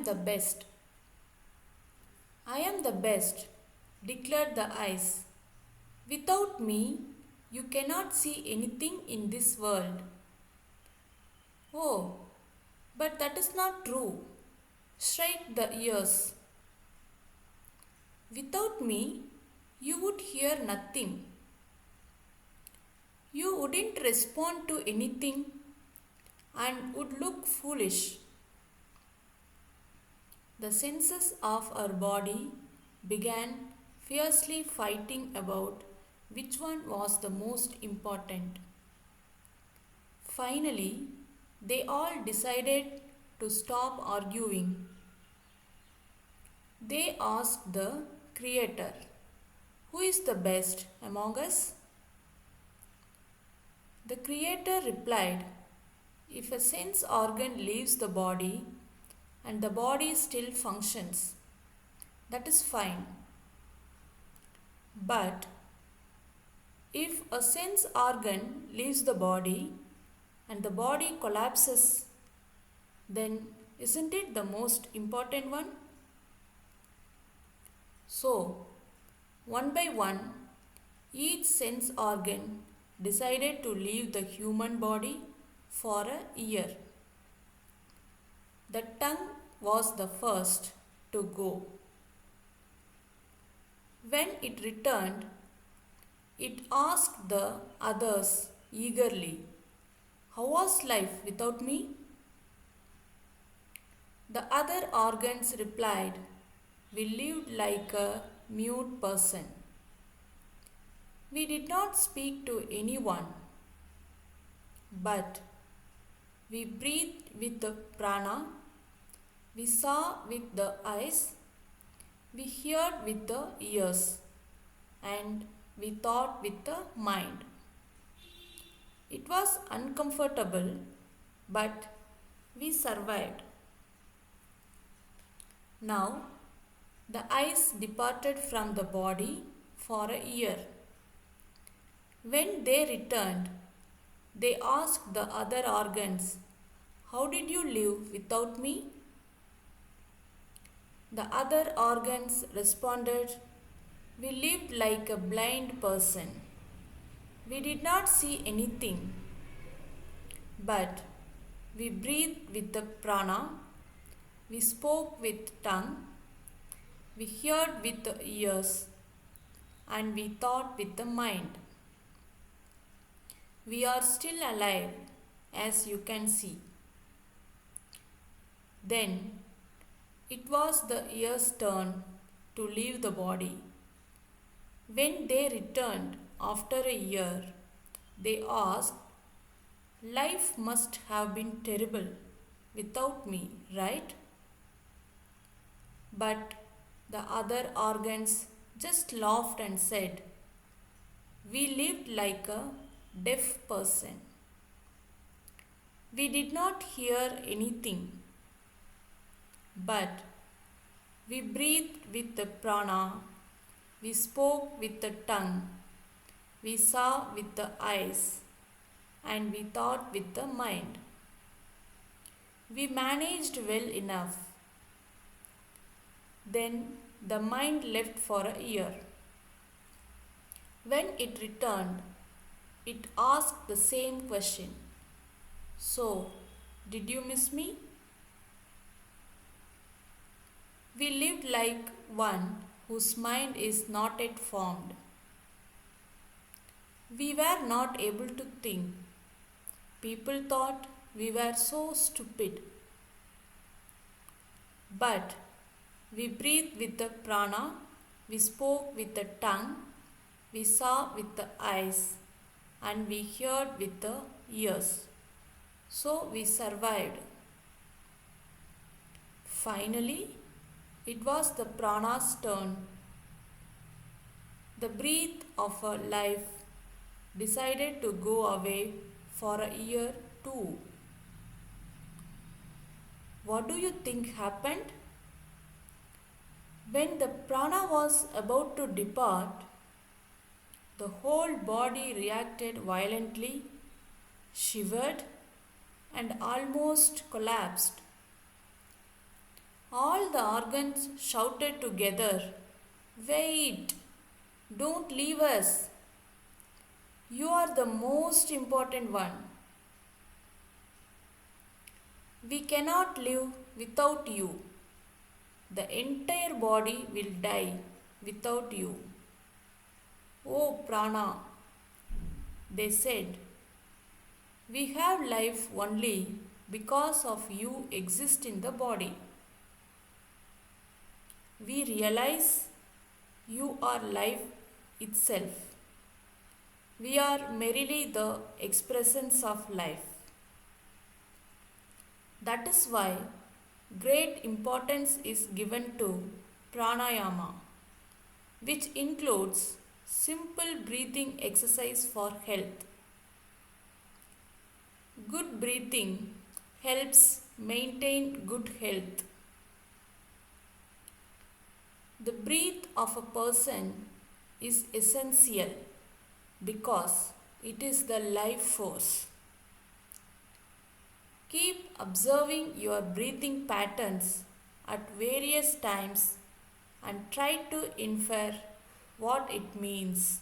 am the best. I am the best, declared the eyes. Without me, you cannot see anything in this world. Oh, but that is not true, shrieked the ears. Without me, you would hear nothing. You wouldn't respond to anything and would look foolish. The senses of our body began fiercely fighting about which one was the most important. Finally, they all decided to stop arguing. They asked the Creator, "Who is the best among us?" The Creator replied, "If a sense organ leaves the body and the body still functions, that is fine. But if a sense organ leaves the body and the body collapses, then isn't it the most important one?" So, one by one, each sense organ decided to leave the human body for a year. The tongue was the first to go. When it returned, it asked the others eagerly, "How was life without me?" The other organs replied, "We lived like a mute person. We did not speak to anyone, but we breathed with the prana, we saw with the eyes, we heard with the ears, and we thought with the mind. It was uncomfortable, but we survived." Now, the eyes departed from the body for a year. When they returned, they asked the other organs, "How did you live without me?" The other organs responded, "We lived like a blind person. We did not see anything, but we breathed with the prana, we spoke with tongue, we heard with the ears, and we thought with the mind. We are still alive, as you can see." Then it was the ears' turn to leave the body. When they returned after a year, they asked, "Life must have been terrible without me, right?" But the other organs just laughed and said, "We lived like a deaf person. We did not hear anything, but we breathed with the prana, we spoke with the tongue, we saw with the eyes, and we thought with the mind. We managed well enough." Then the mind left for a year. When it returned, it asked the same question, "So, did you miss me?" We lived like one whose mind is not yet formed. We were not able to think. People thought we were so stupid. But we breathed with the prana, we spoke with the tongue, we saw with the eyes, and we heard with the ears. So we survived. Finally, it was the prana's turn. The breath of a life decided to go away for a year too. What do you think happened? When the prana was about to depart, the whole body reacted violently, shivered, and almost collapsed. All the organs shouted together, "Wait! Don't leave us! You are the most important one. We cannot live without you. The entire body will die without you." "Oh, prana," they said, "we have life only because of you exist in the body. We realize you are life itself. We are merely the expressions of life. That is why great importance is given to pranayama, which includes simple breathing exercise for health. Good breathing helps maintain good health. The breath of a person is essential because it is the life force. Keep observing your breathing patterns at various times and try to infer what it means.